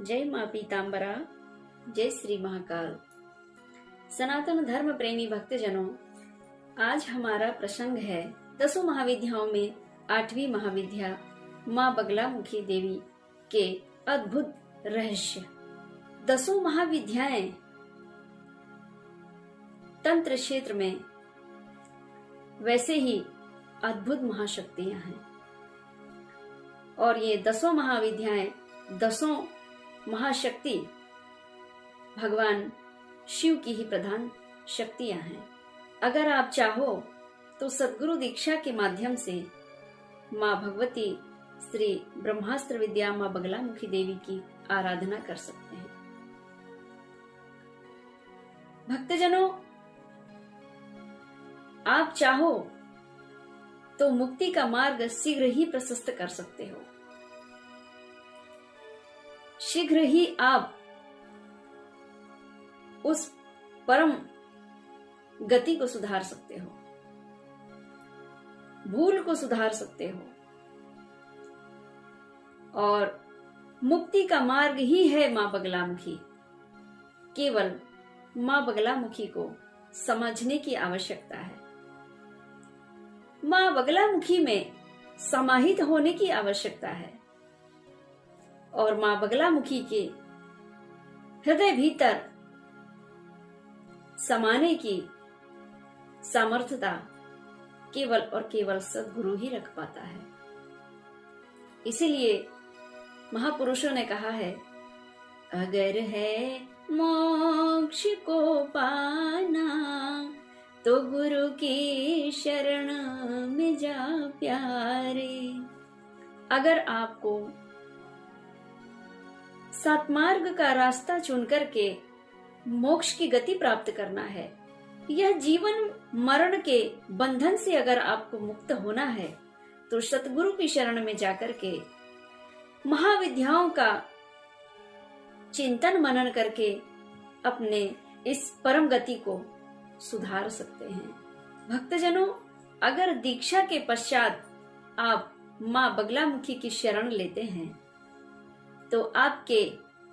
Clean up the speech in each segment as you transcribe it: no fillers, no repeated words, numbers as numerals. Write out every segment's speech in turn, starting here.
जय माँ पीताम्बरा, जय श्री महाकाल। सनातन धर्म प्रेमी भक्तजनों, आज हमारा प्रसंग है 10 महाविद्याओं में 8वीं महाविद्या माँ बगलामुखी देवी के अद्भुत रहस्य। 10 महाविद्याएं तंत्र क्षेत्र में वैसे ही अद्भुत महाशक्तियां हैं और ये 10 महाविद्याएं 10 महाशक्ति भगवान शिव की ही प्रधान शक्तियां हैं। अगर आप चाहो तो सद्गुरु दीक्षा के माध्यम से माँ भगवती श्री ब्रह्मास्त्र विद्या माँ बगलामुखी देवी की आराधना कर सकते हैं। भक्तजनों, आप चाहो तो मुक्ति का मार्ग शीघ्र ही प्रशस्त कर सकते हो। शीघ्र ही आप उस परम गति को सुधार सकते हो, भूल को सुधार सकते हो और मुक्ति का मार्ग ही है मां बगलामुखी। केवल मां बगलामुखी को समझने की आवश्यकता है। मां बगलामुखी में समाहित होने की आवश्यकता है और मां बगलामुखी के हृदय भीतर समाने की सामर्थ्यता केवल और केवल सद्गुरु ही रख पाता है। इसीलिए महापुरुषों ने कहा है, अगर है मोक्ष को पाना तो गुरु की शरण में जा प्यारे। अगर आपको सतमार्ग का रास्ता चुन करके मोक्ष की गति प्राप्त करना है, यह जीवन मरण के बंधन से अगर आपको मुक्त होना है, तो सतगुरु की शरण में जाकर के महाविद्याओं का चिंतन मनन करके अपने इस परम गति को सुधार सकते हैं। भक्तजनों, अगर दीक्षा के पश्चात आप माँ बगलामुखी की शरण लेते हैं तो आपके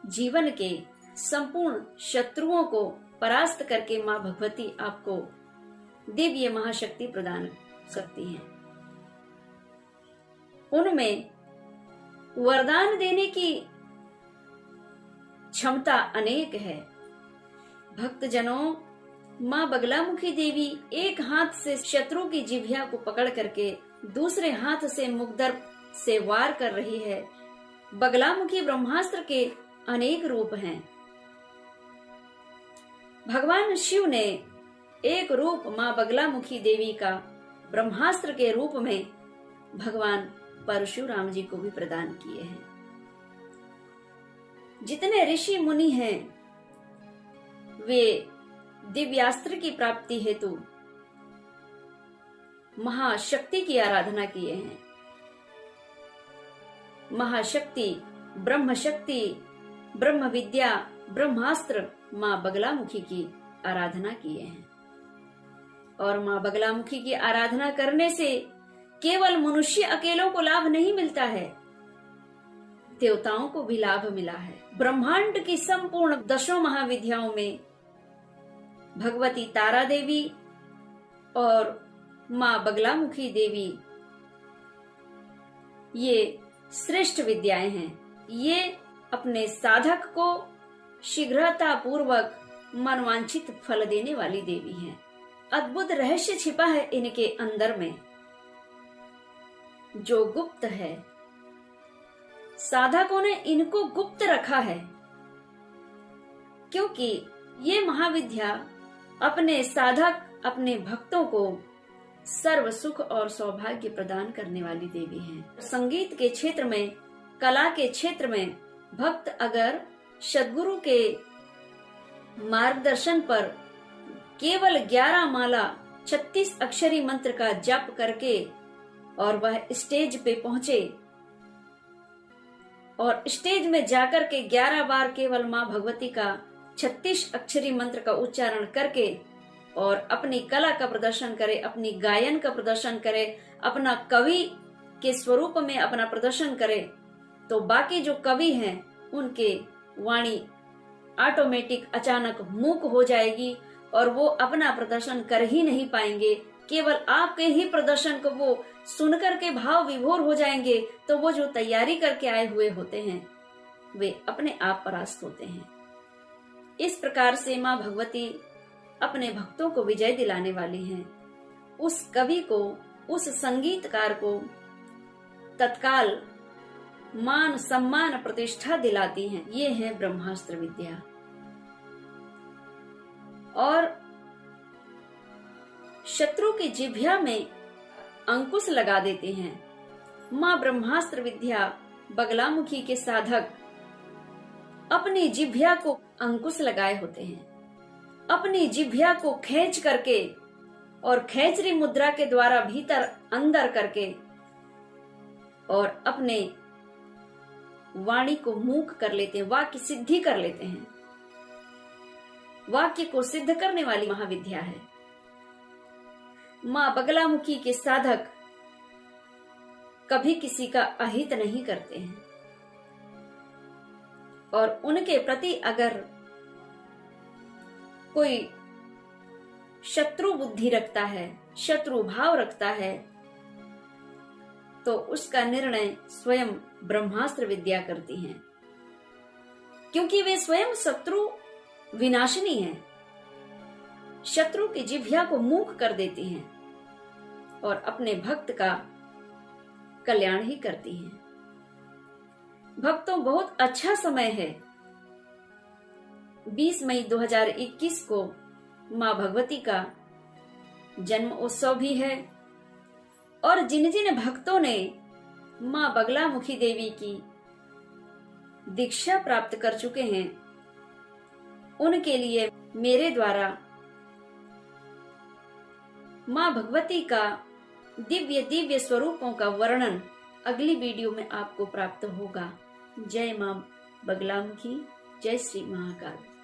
जीवन के संपूर्ण शत्रुओं को परास्त करके माँ भगवती आपको दिव्य महाशक्ति प्रदान करती हैं। उनमें वरदान देने की क्षमता अनेक है। भक्तजनों, माँ बगलामुखी देवी एक हाथ से शत्रु की जिह्वा को पकड़ करके दूसरे हाथ से मुग्दर से वार कर रही है। बगलामुखी ब्रह्मास्त्र के अनेक रूप हैं। भगवान शिव ने एक रूप माँ बगलामुखी देवी का ब्रह्मास्त्र के रूप में भगवान परशुराम जी को भी प्रदान किए हैं। जितने ऋषि मुनि हैं वे दिव्यास्त्र की प्राप्ति हेतु महाशक्ति की आराधना किए हैं। महाशक्ति, ब्रह्म शक्ति, ब्रह्म विद्या, ब्रह्मास्त्र माँ बगलामुखी की आराधना किए हैं। और माँ बगलामुखी की आराधना करने से केवल मनुष्य अकेलों को लाभ नहीं मिलता है, देवताओं को भी लाभ मिला है। ब्रह्मांड की संपूर्ण 10 महाविद्याओं में भगवती तारा देवी और माँ बगलामुखी देवी ये श्रेष्ठ विद्याएं हैं। ये अपने साधक को शीघ्रता पूर्वक मनवांछित फल देने वाली देवी हैं। अद्भुत रहस्य छिपा है इनके अंदर में, जो गुप्त है। साधकों ने इनको गुप्त रखा है क्योंकि ये महाविद्या अपने साधक, अपने भक्तों को सर्व सुख और सौभाग्य प्रदान करने वाली देवी है। संगीत के क्षेत्र में, कला के क्षेत्र में भक्त अगर सद्गुरु के मार्गदर्शन पर केवल 11 माला 36 अक्षरी मंत्र का जप करके और वह स्टेज पे पहुंचे और स्टेज में जाकर के 11 बार केवल माँ भगवती का 36 अक्षरी मंत्र का उच्चारण करके और अपनी कला का प्रदर्शन करे, अपनी गायन का प्रदर्शन करे, अपना कवि के स्वरूप में अपना प्रदर्शन करे, तो बाकी जो कवि हैं उनके वाणी ऑटोमेटिक अचानक मूक हो जाएगी और वो अपना प्रदर्शन कर ही नहीं पाएंगे। केवल आपके ही प्रदर्शन को वो सुनकर के भाव विभोर हो जाएंगे, तो वो जो तैयारी करके आए हुए होते हैं वे अपने आप परास्त होते हैं। इस प्रकार से माँ भगवती अपने भक्तों को विजय दिलाने वाली हैं। उस कवि को, उस संगीतकार को तत्काल मान सम्मान प्रतिष्ठा दिलाती हैं। ये है ब्रह्मास्त्र विद्या। और शत्रु की जिह्वा में अंकुश लगा देते हैं। माँ ब्रह्मास्त्र विद्या बगलामुखी के साधक अपनी जिह्वा को अंकुश लगाए होते हैं। अपनी जिह्वा को खींच करके और खेचरी मुद्रा के द्वारा भीतर अंदर करके और अपने वाणी को मूक कर लेते हैं, वाक्य सिद्धि कर लेते हैं। वाक्य को सिद्ध करने वाली महाविद्या है। माँ बगलामुखी के साधक कभी किसी का अहित नहीं करते हैं और उनके प्रति अगर कोई शत्रु बुद्धि रखता है, शत्रु भाव रखता है, तो उसका निर्णय स्वयं ब्रह्मास्त्र विद्या करती हैं, क्योंकि वे स्वयं शत्रु विनाशिनी हैं। शत्रु की जिह्वा को मूक कर देती हैं और अपने भक्त का कल्याण ही करती हैं। भक्तों, बहुत अच्छा समय है। 20 मई 2021 को माँ भगवती का जन्म उत्सव भी है और जिन जिन भक्तों ने माँ बगलामुखी देवी की दीक्षा प्राप्त कर चुके हैं, उनके लिए मेरे द्वारा माँ भगवती का दिव्य दिव्य स्वरूपों का वर्णन अगली वीडियो में आपको प्राप्त होगा। जय माँ बगलामुखी, जय श्री महाकाल।